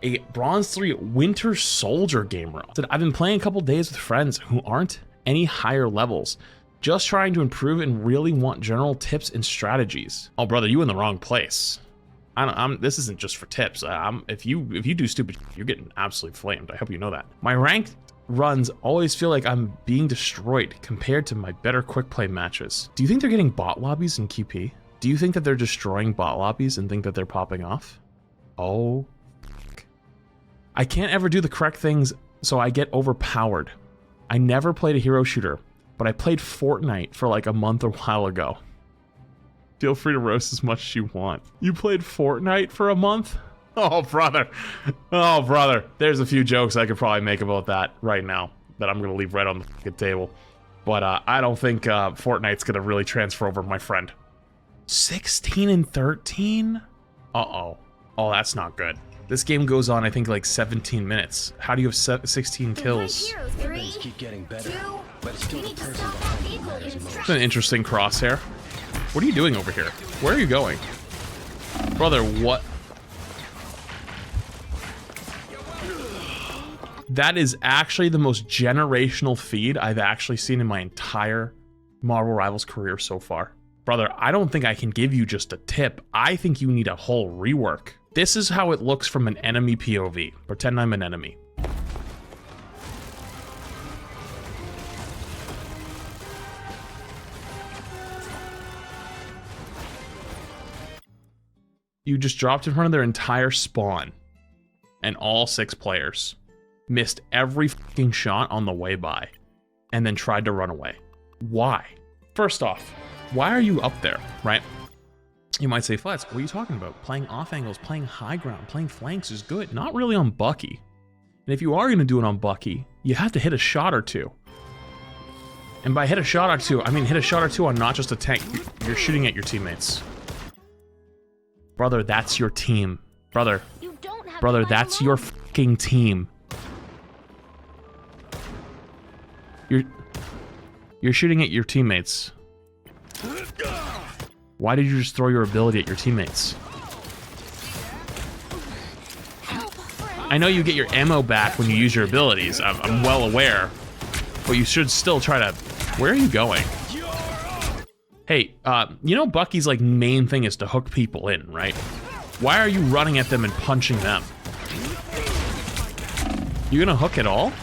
a Bronze 3 Winter Soldier gamer. Said, I've been playing a couple days with friends who aren't any higher levels. Just trying to improve and really want general tips and strategies. Oh, brother, you in the wrong place. This isn't just for tips. If you do stupid, you're getting absolutely flamed. I hope you know that. My ranked runs always feel like I'm being destroyed compared to my better quick play matches. Do you think they're getting bot lobbies in QP? Do you think that they're destroying bot lobbies and think that they're popping off? Oh, I can't ever do the correct things, so I get overpowered. I never played a hero shooter, but I played Fortnite for like a month a while ago. Feel free to roast as much as you want. You played Fortnite for a month? Oh, brother. Oh, brother. There's a few jokes I could probably make about that right now that I'm going to leave right on the fucking table. But I don't think Fortnite's going to really transfer over, my friend. 16 and 13? Uh-oh. Oh, that's not good. This game goes on, I think, like 17 minutes. How do you have 16 kills? Keep getting better, but it's still the person behind you matters most. It's an interesting crosshair. What are you doing over here? Where are you going? Brother, what? That is actually the most generational feed I've actually seen in my entire Marvel Rivals career so far. Brother, I don't think I can give you just a tip. I think you need a whole rework. This is how it looks from an enemy POV. Pretend I'm an enemy. You just dropped in front of their entire spawn. And all 6 players. Missed every fucking shot on the way by. And then tried to run away. Why? First off, why are you up there, right? You might say, Flats, what are you talking about? Playing off angles, playing high ground, playing flanks is good. Not really on Bucky. And if you are going to do it on Bucky, you have to hit a shot or two. And by hit a shot or two, I mean hit a shot or two on not just a tank. You're shooting at your teammates. Brother, that's your team. Brother, that's your fucking team. You're shooting at your teammates. Why did you just throw your ability at your teammates? I know you get your ammo back when you use your abilities. I'm well aware. But you should still try to... Where are you going? Hey, you know Bucky's like main thing is to hook people in, right? Why are you running at them and punching them? You gonna hook at all?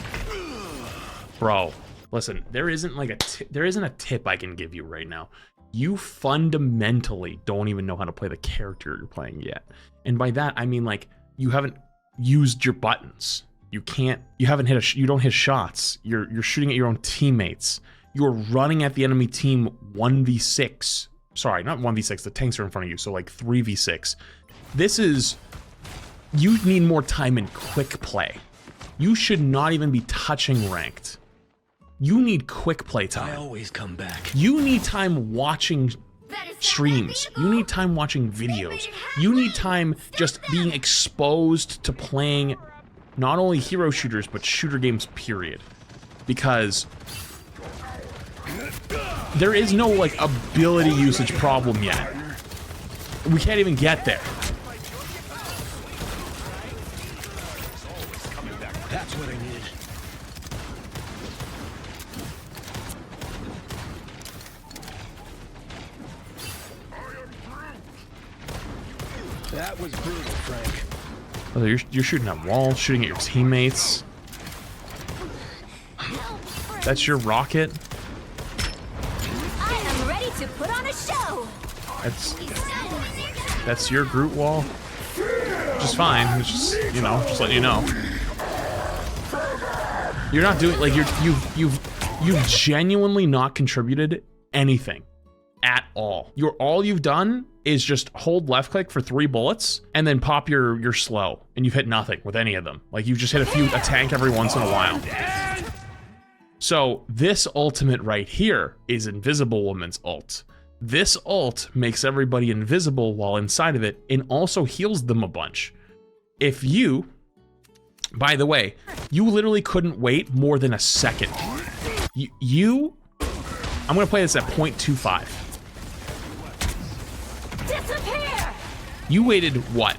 Bro, listen, there isn't like there isn't a tip I can give you right now. You fundamentally don't even know how to play the character you're playing yet. And by that, I mean like you haven't used your buttons. You haven't hit you don't hit shots. You're shooting at your own teammates. You're running at the enemy team 1v6. Sorry, not 1v6, the tanks are in front of you, so like 3v6. This is, you need more time in quick play. You should not even be touching ranked. You need quick play time. I always come back. You need time watching streams. You need time watching videos. You need time just being exposed to playing not only hero shooters, but shooter games, period. Because there is no like ability usage problem yet. We can't even get there. That's what I needed. That was brutal, Frank. Oh, you're shooting at walls, shooting at your teammates. That's your rocket. I am ready to put on a show. That's your Groot wall. Which is fine. It's just, you know, just letting you know. You're not doing like you've genuinely not contributed anything at all. All you've done is just hold left click for 3 bullets and then pop your slow, and you've hit nothing with any of them. Like you've just hit a tank every once in a while. So this ultimate right here is Invisible Woman's ult. This ult makes everybody invisible while inside of it and also heals them a bunch. If you, by the way, you literally couldn't wait more than a second. I'm gonna play this at 0.25. Disappear! You waited what?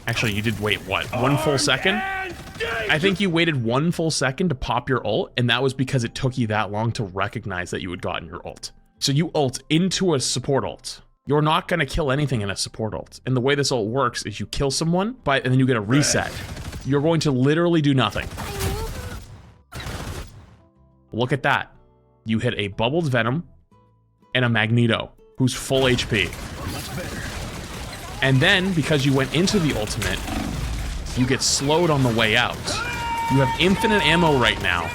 Actually, you did wait, what, 1 full second? I think you waited 1 full second to pop your ult, and that was because it took you that long to recognize that you had gotten your ult. So you ult into a support ult. You're not gonna kill anything in a support ult. And the way this ult works is you kill someone, and then you get a reset. You're going to literally do nothing. Look at that. You hit a bubbled Venom and a Magneto, who's full HP. And then, because you went into the ultimate, you get slowed on the way out. You have infinite ammo right now.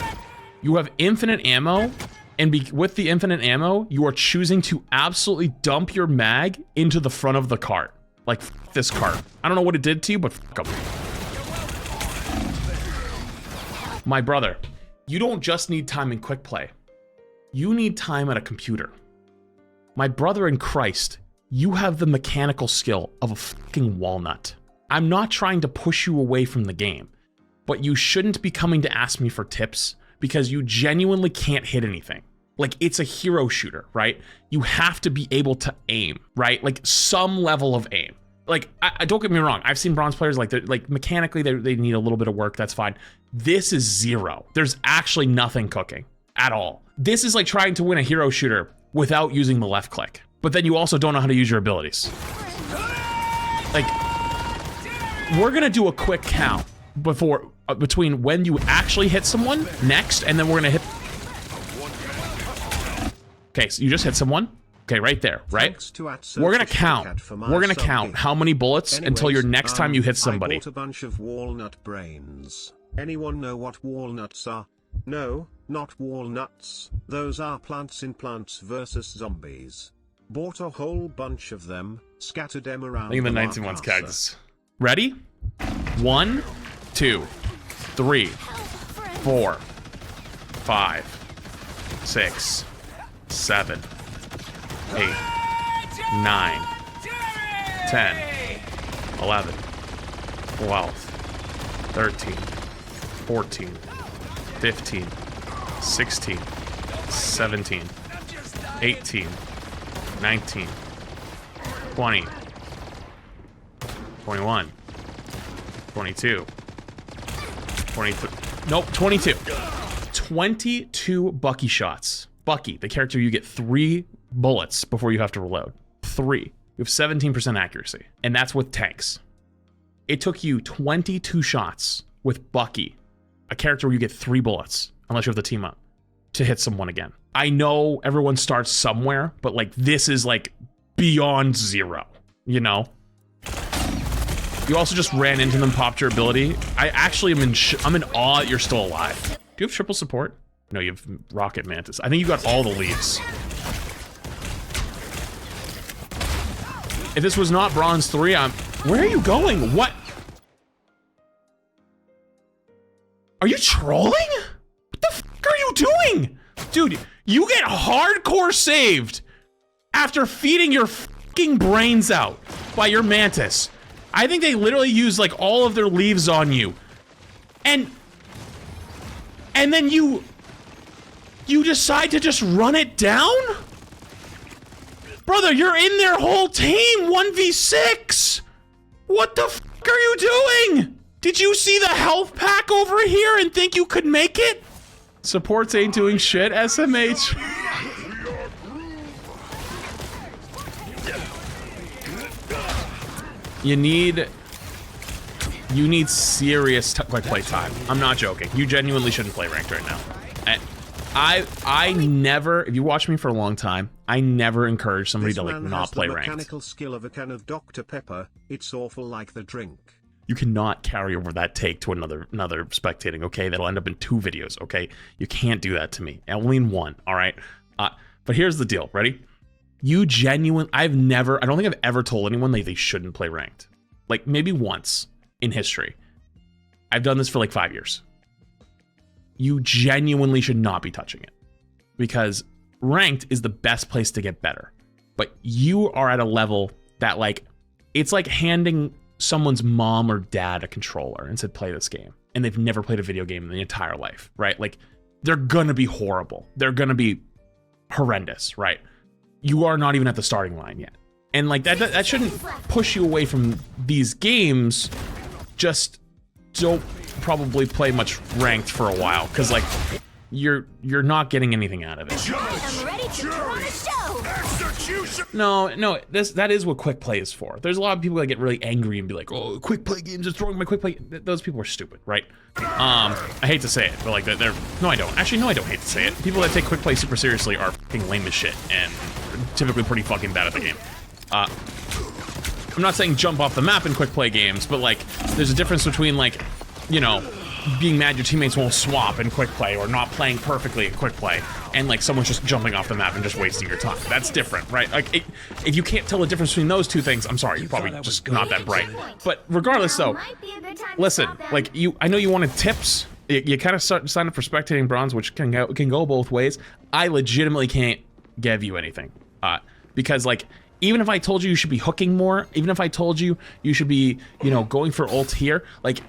You have infinite ammo, and with the infinite ammo, you are choosing to absolutely dump your mag into the front of the cart. Like, f this cart. I don't know what it did to you, but fuck 'em. My brother, you don't just need time in quick play. You need time at a computer. My brother in Christ, you have the mechanical skill of a fucking walnut. I'm not trying to push you away from the game, but you shouldn't be coming to ask me for tips because you genuinely can't hit anything. Like, it's a hero shooter, right? You have to be able to aim, right? Like, some level of aim. Like, I don't get me wrong. I've seen bronze players, like mechanically, they need a little bit of work. That's fine. This is zero. There's actually nothing cooking at all. This is like trying to win a hero shooter without using the left click. But then you also don't know how to use your abilities. Like, we're gonna do a quick count between when you actually hit someone next, and then we're gonna hit. Okay, so you just hit someone. Okay, right there, right? We're gonna count. We're gonna count how many bullets until your next time you hit somebody. I bought a bunch of walnut brains. Anyone know what walnuts are? No, not walnuts. Those are plants in Plants vs. Zombies. Bought a whole bunch of them, scattered them around. I think the 19 one's cactus. Ready? 1, 2, 3, 4, 5, 6, 7, 8, 9, 10, 11, 12, 13, 14, 15, 16, 17, 18, 19, 20, 21, 22, 23, nope, 22. 22 Bucky shots. Bucky, the character you get 3 bullets before you have to reload. 3. You have 17% accuracy, and that's with tanks. It took you 22 shots with Bucky, a character where you get 3 bullets, unless you have the team up, to hit someone again. I know everyone starts somewhere, but like this is like beyond zero, you know? You also just ran into them, popped your ability. I actually am I'm in awe that you're still alive. Do you have triple support? No, you have Rocket Mantis. I think you got all the leaves. If this was not Bronze 3, where are you going? What? Are you trolling? What the fuck are you doing? Dude, you get hardcore saved after feeding your fucking brains out by your Mantis. I think they literally use like all of their leaves on you. And then you decide to just run it down? Brother, you're in their whole team, 1v6. What the fuck are you doing? Did you see the health pack over here and think you could make it? Supports ain't doing shit, SMH. You need serious quick play time. I'm not joking. You genuinely shouldn't play ranked right now. I never, if you watch me for a long time, I never encourage somebody to like not play ranked. Mechanical skill of a can of Dr. Pepper. It's awful like the drink. You cannot carry over that take to another spectating, okay? That'll end up in 2 videos, okay? You can't do that to me. Only in 1, all right? But here's the deal, ready? I don't think I've ever told anyone that they shouldn't play ranked. Like maybe once in history. I've done this for like 5 years. You genuinely should not be touching it because ranked is the best place to get better. But you are at a level that like, it's like handing someone's mom or dad a controller and said, play this game. And they've never played a video game in their entire life, right? Like they're gonna be horrible. They're gonna be horrendous, right? You are not even at the starting line yet. And like that shouldn't push you away from these games. Just don't probably play much ranked for a while, because like you're not getting anything out of it. I'm ready to put on a show. No, that is what quick play is for. There's a lot of people that get really angry and be like, "Oh, quick play games are throwing my quick play." Those people are stupid, right? I hate to say it, but like they're no, I don't. Actually, no, I don't hate to say it. People that take quick play super seriously are fucking lame as shit and typically pretty fucking bad at the game. I'm not saying jump off the map in quick play games, but like there's a difference between like, you know, being mad your teammates won't swap in quick play or not playing perfectly in quick play, and like someone's just jumping off the map and just wasting your time. That's different, right? Like if you can't tell the difference between those two things, I'm sorry, you're probably just not that bright. But regardless though, listen, like I know you wanted tips. You kind of sign up for Spectating Bronze, which can go both ways. I legitimately can't give you anything, because like, even if I told you should be hooking more, even if I told you should be, you know, going for ult here, like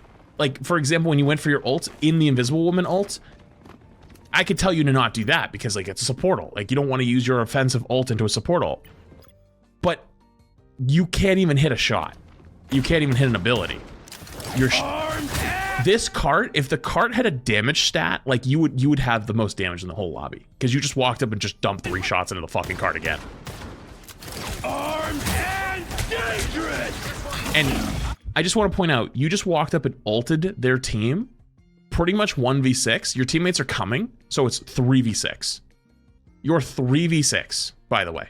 for example, when you went for your ult in the Invisible Woman ult, I could tell you to not do that because like it's a support ult. Like you don't want to use your offensive ult into a support ult. But you can't even hit a shot. You can't even hit an ability. This cart, if the cart had a damage stat, like you would have the most damage in the whole lobby because you just walked up and just dumped 3 shots into the fucking cart again. Armed and dangerous. And I just want to point out, you just walked up and ulted their team, pretty much 1v6. Your teammates are coming, so it's 3v6. You're 3v6, by the way.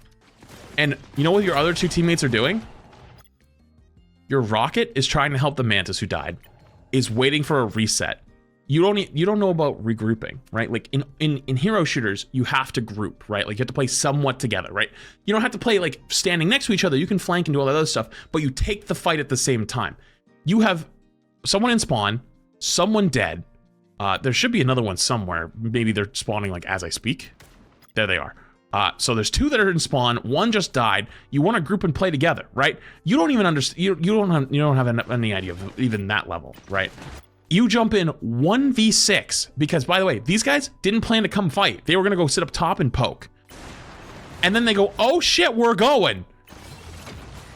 And you know what your other 2 teammates are doing? Your Rocket is trying to help the Mantis who died, is waiting for a reset. You don't know about regrouping, right? Like in hero shooters, you have to group, right? Like you have to play somewhat together, right? You don't have to play like standing next to each other. You can flank and do all that other stuff, but you take the fight at the same time. You have someone in spawn, someone dead. There should be another one somewhere. Maybe they're spawning like as I speak. There they are. So there's 2 that are in spawn. 1 just died. You want to group and play together, right? You don't even understand. You don't have any idea of even that level, right? You jump in 1v6 because, by the way, these guys didn't plan to come fight. They were gonna go sit up top and poke. And then they go, oh shit, we're going.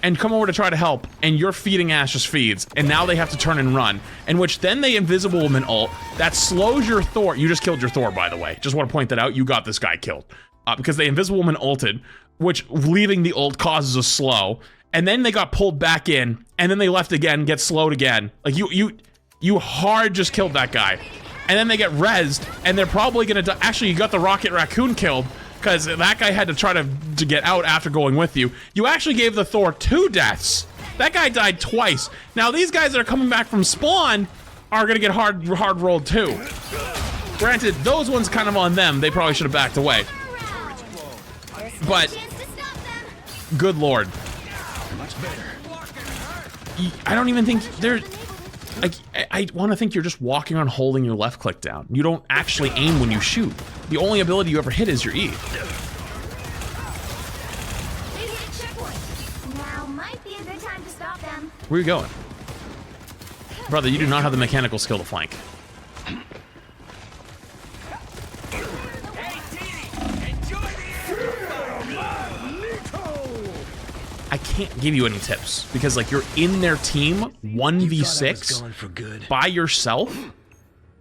And come over to try to help, and your feeding ass just feeds, and now they have to turn and run. In which then they Invisible Woman ult, that slows your Thor. You just killed your Thor, by the way. Just want to point that out, you got this guy killed. Because they Invisible Woman ulted, which leaving the ult causes a slow, and then they got pulled back in, and then they left again, get slowed again. Like you hard just killed that guy. And then they get rezzed, and they're probably gonna die. Actually, you got the Rocket Raccoon killed, because that guy had to try to get out after going with you. You actually gave the Thor 2 deaths. That guy died twice. Now these guys that are coming back from spawn are gonna get hard rolled too. Granted, those ones kind of on them. They probably should have backed away. But good lord. I don't even think they're like, I want to think you're just walking around holding your left click down. You don't actually aim when you shoot. The only ability you ever hit is your E. Now might be a good time to stop them. Where are you going? Brother, you do not have the mechanical skill to flank. I can't give you any tips because like you're in their team 1v6 by yourself,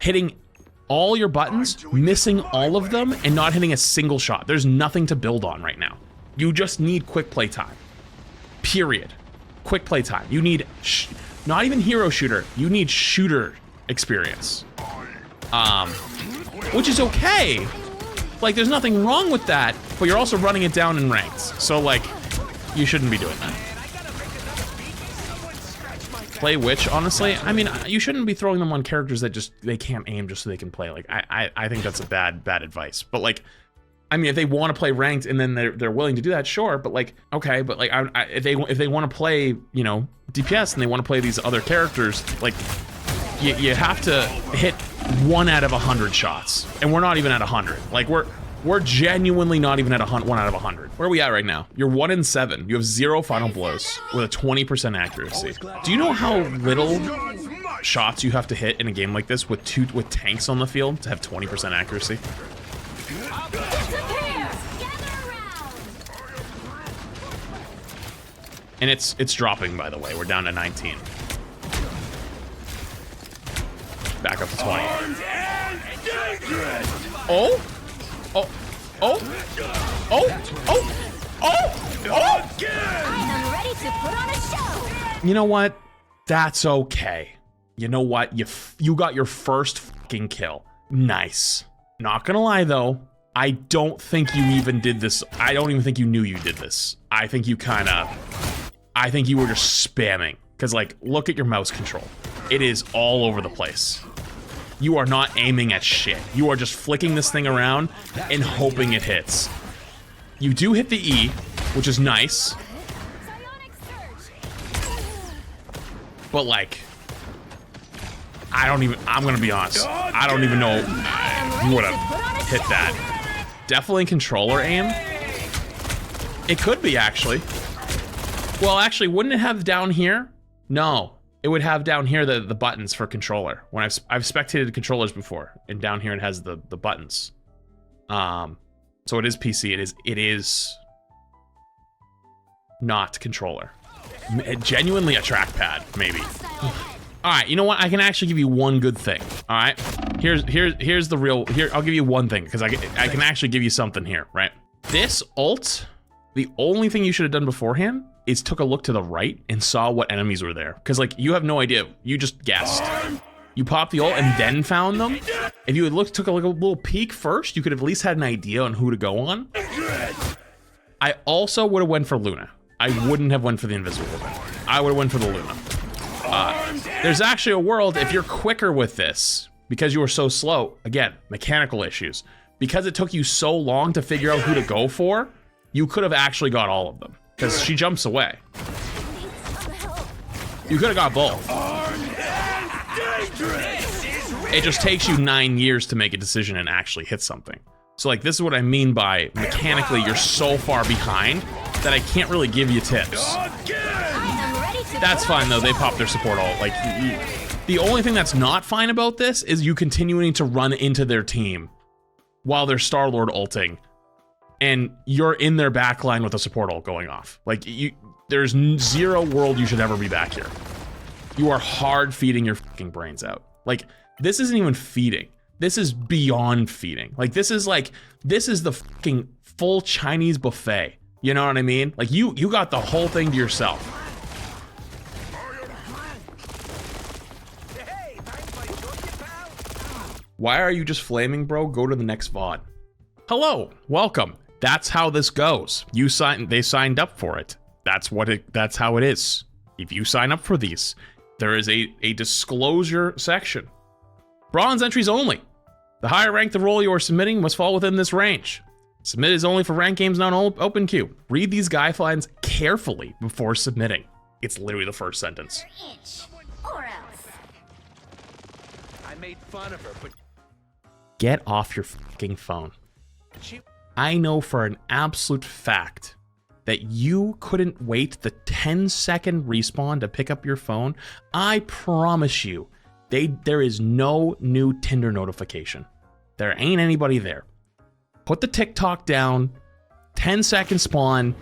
hitting all your buttons, missing all of them, and not hitting a single shot. There's nothing to build on right now. You just need quick play time. Period. Quick play time. You need not even hero shooter. You need shooter experience. Which is okay. Like there's nothing wrong with that, but you're also running it down in ranks. So like, you shouldn't be doing that. Play Witch, honestly, I mean, you shouldn't be throwing them on characters that just, they can't aim just so they can play. Like, I think that's a bad advice. But like, I mean, if they want to play ranked and then they're willing to do that, sure. But like, okay, but like, if they want to play, you know, DPS and they want to play these other characters, like, you have to hit 1 out of 100 shots, and we're not even at 100. Like, we're genuinely not even at 1 out of 100. Where are we at right now? You're 1 in 7. You have 0 final blows with a 20% accuracy. Do you know how little shots you have to hit in a game like this with tanks on the field to have 20% accuracy? And it's dropping, by the way. We're down to 19. Back up to 20. Oh? Oh? Oh? Oh? Oh? Oh? Oh? I am ready to put on a show. You know what? That's okay. You know what? You got your first fucking kill. Nice. Not gonna lie though, I don't think you even did this. I don't even think you knew you did this. I think you I think you were just spamming. Cause like, look at your mouse control. It is all over the place. You are not aiming at shit. You are just flicking this thing around and hoping it hits. You do hit the E, which is nice. But like, I'm gonna be honest. I don't even know if you would've hit that. Definitely controller aim. It could be actually. Well, actually, wouldn't it have down here? No, it would have down here the buttons for controller. When I've spectated controllers before, and down here it has the buttons. So it is PC. It is not controller. Genuinely a trackpad, maybe. All right, you know what? I can actually give you one good thing. All right, here's the real. I'll give you one thing because I can actually give you something here, right? This ult, the only thing you should have done beforehand is took a look to the right and saw what enemies were there. Because like you have no idea, you just guessed. You popped the ult and then found them. If you had took a little peek first, you could have at least had an idea on who to go on. I also would have went for Luna. I wouldn't have went for the invisible woman. I would have went for the Luna. There's actually a world if you're quicker with this because you were so slow. Again, mechanical issues. Because it took you so long to figure out who to go for, you could have actually got all of them because she jumps away. You could have got both. It just takes you 9 years to make a decision and actually hit something. So like this is what I mean by mechanically you're so far behind that I can't really give you tips. That's fine though, they pop their support ult. Like, the only thing that's not fine about this is you continuing to run into their team while they're Star-Lord ulting, and you're in their backline with a support ult going off. Like, there's zero world you should ever be back here. You are hard feeding your fucking brains out. Like, this isn't even feeding. This is beyond feeding. Like, this is the fucking full Chinese buffet. You know what I mean? Like, you got the whole thing to yourself. Why are you just flaming, bro? Go to the next VOD. Hello, welcome. That's how this goes. They signed up for it. That's how it is. If you sign up for these, there is a disclosure section. Bronze entries only. The higher rank the role you are submitting must fall within this range. Submit is only for ranked games, not open queue. Read these guidelines carefully before submitting. It's literally the first sentence. Or else. I made fun of her, but Get off your fucking phone. I know for an absolute fact that you couldn't wait the 10-second respawn to pick up your phone. I promise you, there is no new Tinder notification. There ain't anybody there. Put the TikTok down, 10-second spawn.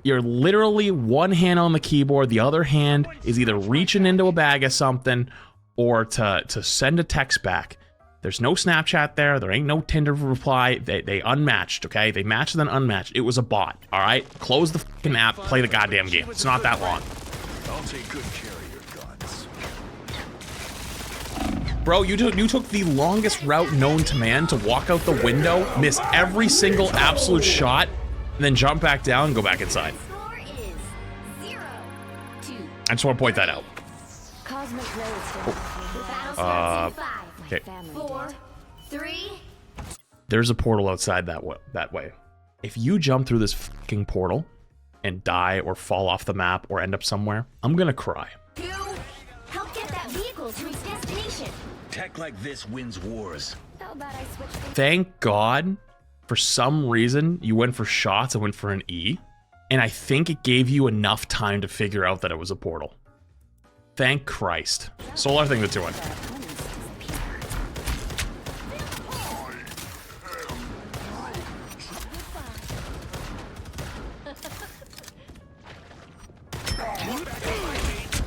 You're literally one hand on the keyboard, the other hand is either reaching into a bag of something or to send a text back. There's no Snapchat there. There ain't no Tinder reply. They unmatched, okay? They matched then unmatched. It was a bot, all right? Close the fucking app, play the goddamn game. It's not that long. I'll take good care of your guns. Bro, you took the longest route known to man to walk out the window, miss every single absolute shot, and then jump back down and go back inside. Score is 0-2. I just want to point that out. Cosmic Road still. The battle starts in 5, Okay. 4, 3. There's a portal outside that way. If you jump through this fucking portal and die or fall off the map or end up somewhere, I'm gonna cry. 2. Help get that vehicle to its destination. Tech like this wins wars. How about I switch things? Thank God, for some reason, you went for shots and went for an E, and I think it gave you enough time to figure out that it was a portal. Thank Christ. Solar thing to 2-1.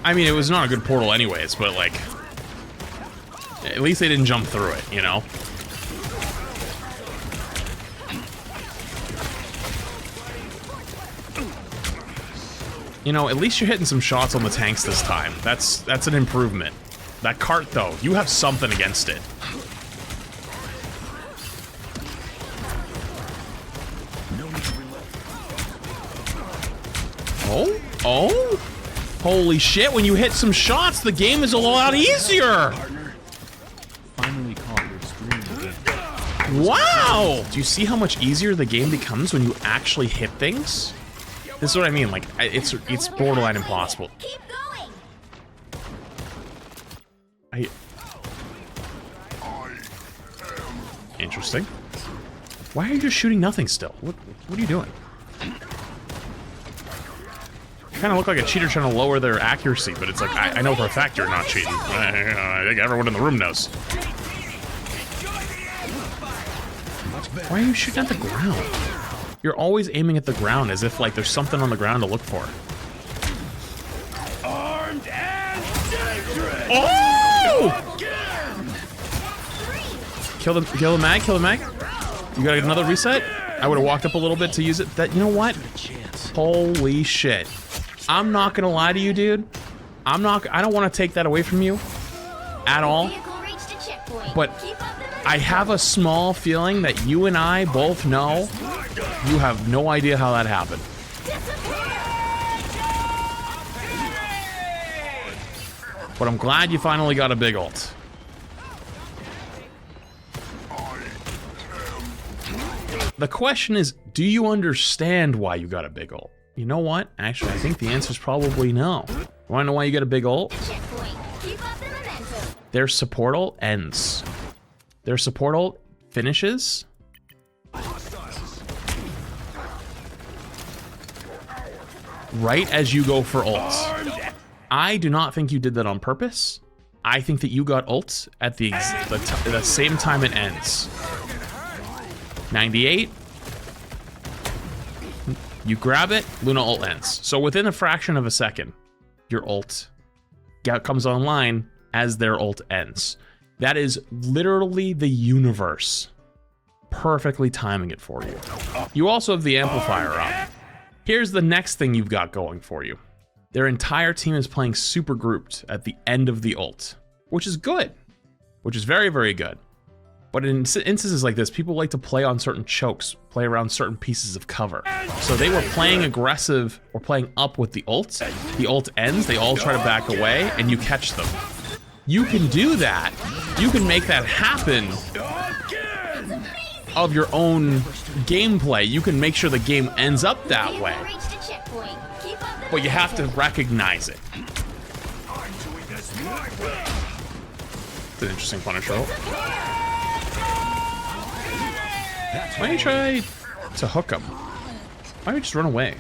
I mean, it was not a good portal anyways, but like, at least they didn't jump through it, you know? You know, at least you're hitting some shots on the tanks this time. That's an improvement. That cart, though, you have something against it. Oh? Oh? Holy shit, when you hit some shots, the game is a lot easier! Finally caught your stream. Wow! Do you see how much easier the game becomes when you actually hit things? This is what I mean, like, it's borderline impossible. Keep going. Interesting. Why are you just shooting nothing still? What are you doing? You kind of look like a cheater trying to lower their accuracy, but it's like, I know for a fact you're not cheating. I think everyone in the room knows. Why are you shooting at the ground? You're always aiming at the ground as if like there's something on the ground to look for. Armed and dangerous. Oh! Kill the mag, kill the mag. You got another reset? I would have walked up a little bit to use it. That, you know what? Holy shit. I'm not gonna lie to you, dude. I don't want to take that away from you at all. But I have a small feeling that you and I both know you have no idea how that happened. But I'm glad you finally got a big ult. The question is, do you understand why you got a big ult? You know what? Actually, I think the answer is probably no. You wanna know why you got a big ult? Their support ult ends. Their support ult finishes. Right as you go for ults. I do not think you did that on purpose. I think that you got ults at the same time it ends. 98. You grab it, Luna ult ends. So within a fraction of a second, your ult comes online as their ult ends. That is literally the universe perfectly timing it for you. You also have the amplifier up. Here's the next thing you've got going for you. Their entire team is playing super grouped at the end of the ult, which is good, which is very, very good. But in instances like this, people like to play on certain chokes, play around certain pieces of cover. So they were playing aggressive or playing up with the ult. The ult ends, they all try to back away, and you catch them. You can do that. You can make that happen of your own gameplay. You can make sure the game ends up that way. But you have to recognize it. It's an interesting Punisher ult. Why don't you try to hook him? Why don't we just run away?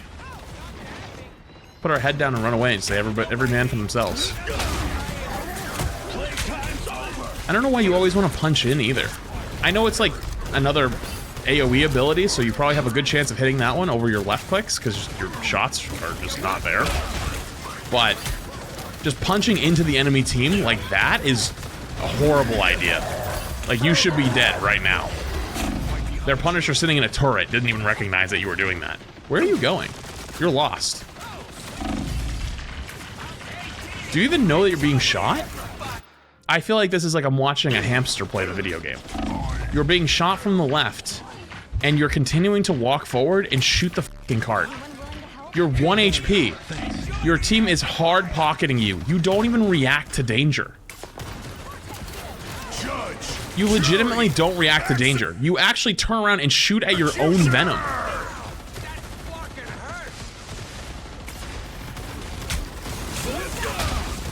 Put our head down and run away and say every man for themselves. I don't know why you always want to punch in either. I know it's like another AoE ability, so you probably have a good chance of hitting that one over your left clicks because your shots are just not there. But just punching into the enemy team like that is a horrible idea. Like, you should be dead right now. Their Punisher sitting in a turret didn't even recognize that you were doing that. Where are you going? You're lost. Do you even know that you're being shot? I feel like this is like I'm watching a hamster play the video game. You're being shot from the left, and you're continuing to walk forward and shoot the fucking cart. You're 1 HP. Your team is hard pocketing you. You don't even react to danger. You legitimately don't react to danger. You actually turn around and shoot at your own venom.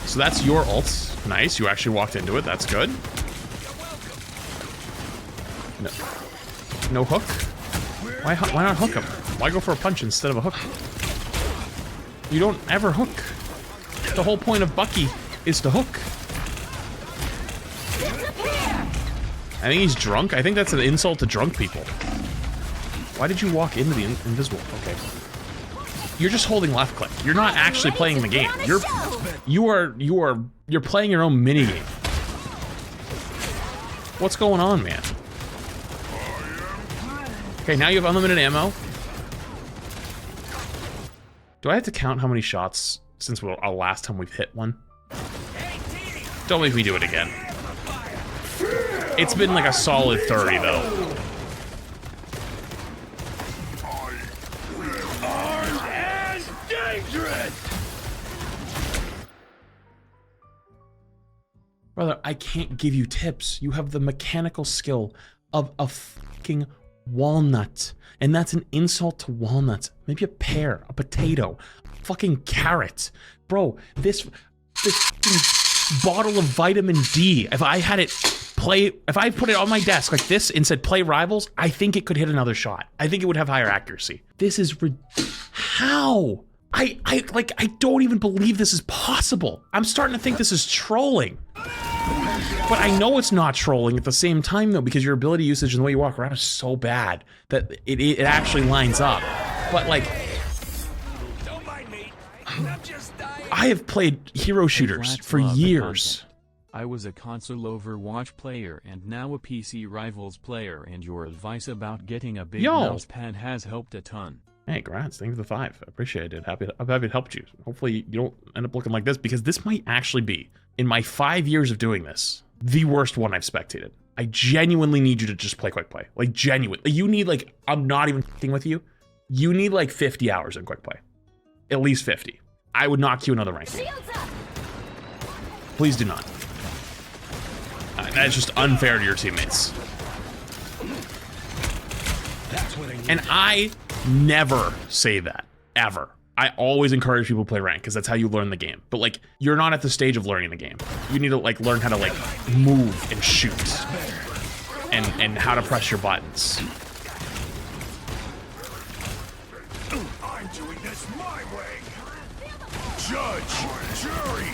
So that's your ult. Nice, you actually walked into it. That's good. No hook? Why not hook him? Why go for a punch instead of a hook? You don't ever hook. The whole point of Bucky is to hook. I think he's drunk. I think that's an insult to drunk people. Why did you walk into the invisible? Okay. you're just holding left click. You're not actually playing the game. You're playing your own mini game. What's going on, man? Okay, now you have unlimited ammo. Do I have to count how many shots since our last time we've hit one? Don't make me do it again. It's been like a solid 30 though. Brother, I can't give you tips. You have the mechanical skill of a fucking walnut. And that's an insult to walnuts. Maybe a pear, a potato, a fucking carrot. Bro, this fucking bottle of vitamin D, if I put it on my desk like this and said play Rivals, I think it could hit another shot. I think it would have higher accuracy. This is how? I don't even believe this is possible. I'm starting to think this is trolling. But I know it's not trolling at the same time though, because your ability usage and the way you walk around is so bad that it actually lines up. But like, Don't mind me. I'm just dying. I have played hero shooters for years. I was a console Overwatch player and now a PC Rivals player, and your advice about getting a big mouse pad has helped a ton. Hey, congrats. Thank you for the 5. I appreciate it. I'm happy it helped you. Hopefully you don't end up looking like this, because this might actually be, in my 5 years of doing this, the worst one I've spectated. I genuinely need you to just play quick play. Like, genuinely. You need, like, I'm not even f***ing with you. You need, like, 50 hours in quick play. At least 50. I would knock you another rank. Please do not. That's just unfair to your teammates. And I never say that, ever. I always encourage people to play rank, because that's how you learn the game. But like, you're not at the stage of learning the game. You need to like learn how to like move and shoot, and how to press your buttons. I'm doing this my way. Judge, jury,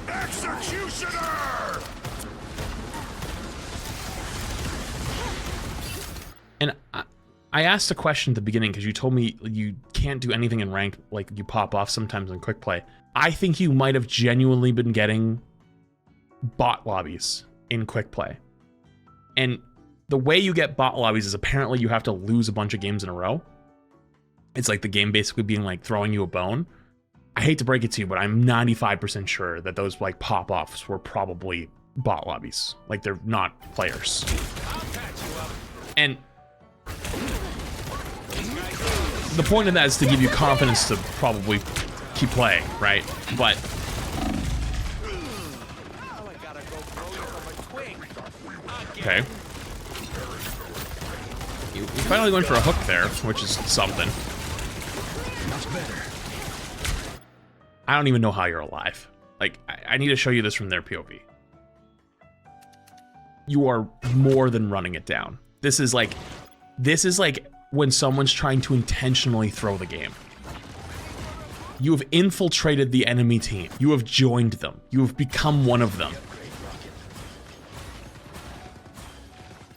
executioner. And I asked a question at the beginning because you told me you can't do anything in ranked, like you pop off sometimes in quick play. I think you might have genuinely been getting bot lobbies in quick play. And the way you get bot lobbies is apparently you have to lose a bunch of games in a row. It's like the game basically being like throwing you a bone. I hate to break it to you, but I'm 95% sure that those like pop-offs were probably bot lobbies. Like they're not players. And the point of that is to give you confidence to probably keep playing, right? But okay, you finally went for a hook there, which is something. I don't even know how you're alive. Like, I need to show you this from their POV. You are more than running it down. This is like when someone's trying to intentionally throw the game. You have infiltrated the enemy team. You have joined them. You have become one of them.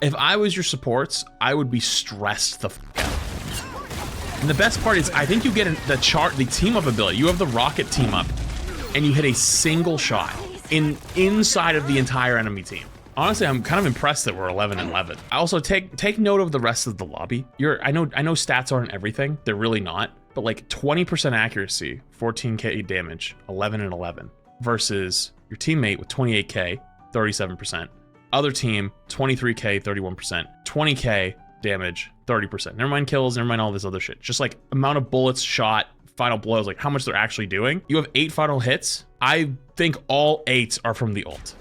If I was your supports, I would be stressed the f out. And the best part is, I think you get the team up ability. You have the rocket team up, and you hit a single shot inside of the entire enemy team. Honestly, I'm kind of impressed that we're 11-11. I also take note of the rest of the lobby. I know stats aren't everything. They're really not. But like 20% accuracy, 14k damage, 11-11, versus your teammate with 28k, 37%. Other team, 23k, 31%. 20k damage, 30%. Never mind kills, never mind all this other shit. Just like amount of bullets shot, final blows, like how much they're actually doing. You have 8 final hits. I think all 8 are from the ult.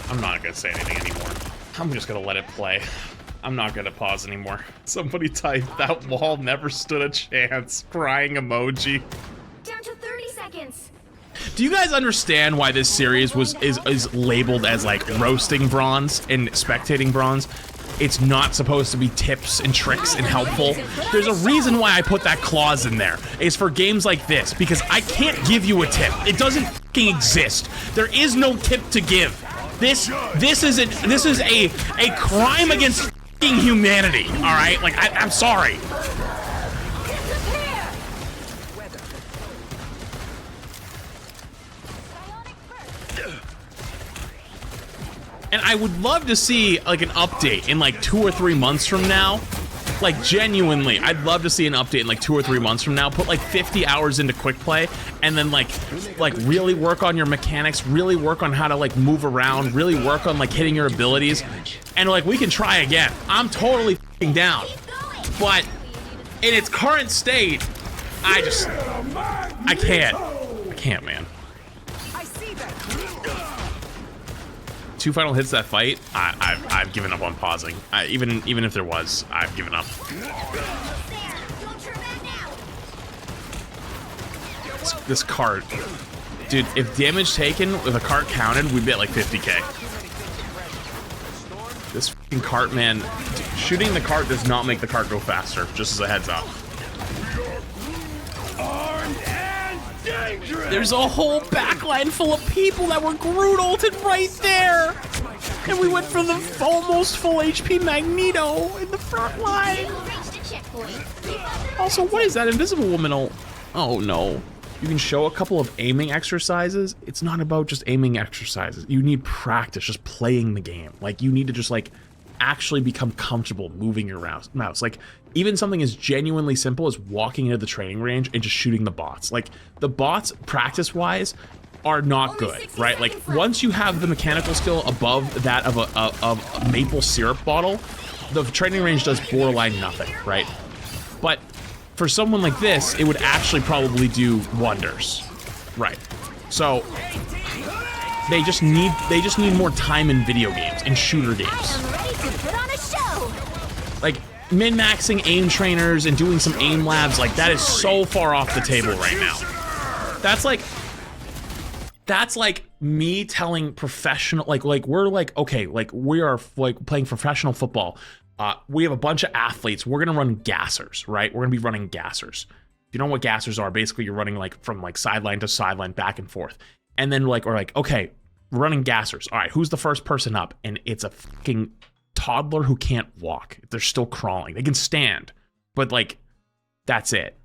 I'm not gonna say anything anymore. I'm just gonna let it play. I'm not gonna pause anymore. Somebody type, that wall never stood a chance. Crying emoji. Down to 30 seconds. Do you guys understand why this series is labeled as like roasting bronze and spectating bronze? It's not supposed to be tips and tricks and helpful. There's a reason why I put that clause in there. It's for games like this, because I can't give you a tip. It doesn't fucking exist. There is no tip to give. This is a crime against f***ing humanity. All right, like I'm sorry. And I would love to see like an update in like 2 or 3 months from now. Like genuinely, I'd love to see an update in like 2 or 3 months from now. Put like 50 hours into quick play, and then like really work on your mechanics, really work on how to like move around, really work on like hitting your abilities, and like we can try again. I'm totally f***ing down. But in its current state, I can't, man. 2 final hits that fight, I've given up on pausing. Even if there was, I've given up. This cart, dude. If damage taken with a cart counted, we'd be at like 50k. This fucking cart, man. Dude, shooting the cart does not make the cart go faster. Just as a heads up. There's a whole backline full of people that were Groot ulted right there. And we went for the almost full HP Magneto in the front line. Also, what is that invisible woman ult? Oh no. You can show a couple of aiming exercises. It's not about just aiming exercises. You need practice just playing the game. Like you need to just like actually become comfortable moving your mouse. Like even something as genuinely simple as walking into the training range and just shooting the bots. Like the bots practice-wise are not good, right? Like once you have the mechanical skill above that of a maple syrup bottle, the training range does borderline nothing, right? But for someone like this, it would actually probably do wonders, right? So they just need more time in video games, in shooter games. Like min-maxing aim trainers and doing some aim labs, like that is so far off the table right now. That's like me telling professional, like we're like, okay, like we are like playing professional football. We have a bunch of athletes. We're gonna run gassers, right? We're gonna be running gassers. If you know what gassers are, basically you're running like from like sideline to sideline, back and forth. And then like, we're like, okay, we're running gassers. All right, who's the first person up? And it's a fucking toddler who can't walk. They're still crawling. They can stand, but like, that's it.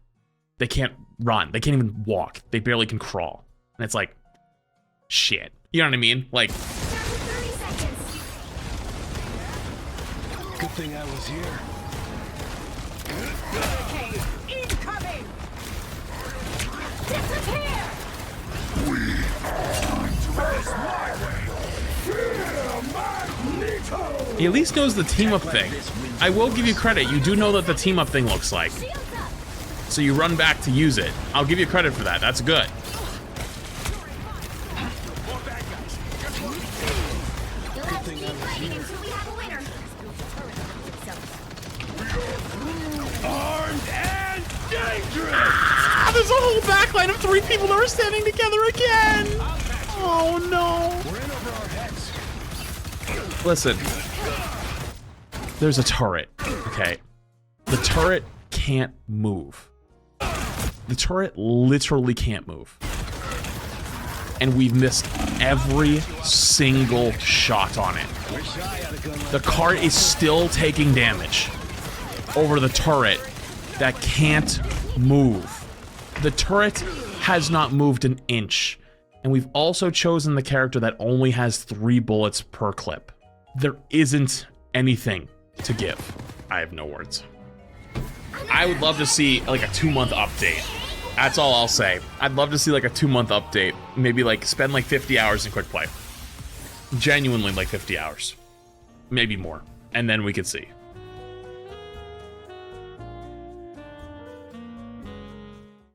They can't run. They can't even walk. They barely can crawl. And it's like, shit. You know what I mean? Like, good thing I was here. Incoming! Disappear! he at least knows the team up thing. I will give you credit. You do know that the team up thing looks like. So you run back to use it. I'll give you credit for that. That's good. Ah, there's a whole backline of 3 people that are standing together again. Oh no. We're in over our heads. Listen, there's a turret, okay? The turret can't move. The turret literally can't move. And we've missed every single shot on it. The cart is still taking damage over the turret that can't move. The turret has not moved an inch. And we've also chosen the character that only has 3 bullets per clip. There isn't anything to give. I have no words. I would love to see like a 2-month update. That's all I'll say. I'd love to see like a 2-month update. Maybe like spend like 50 hours in quick play. Genuinely like 50 hours. Maybe more. And then we could see.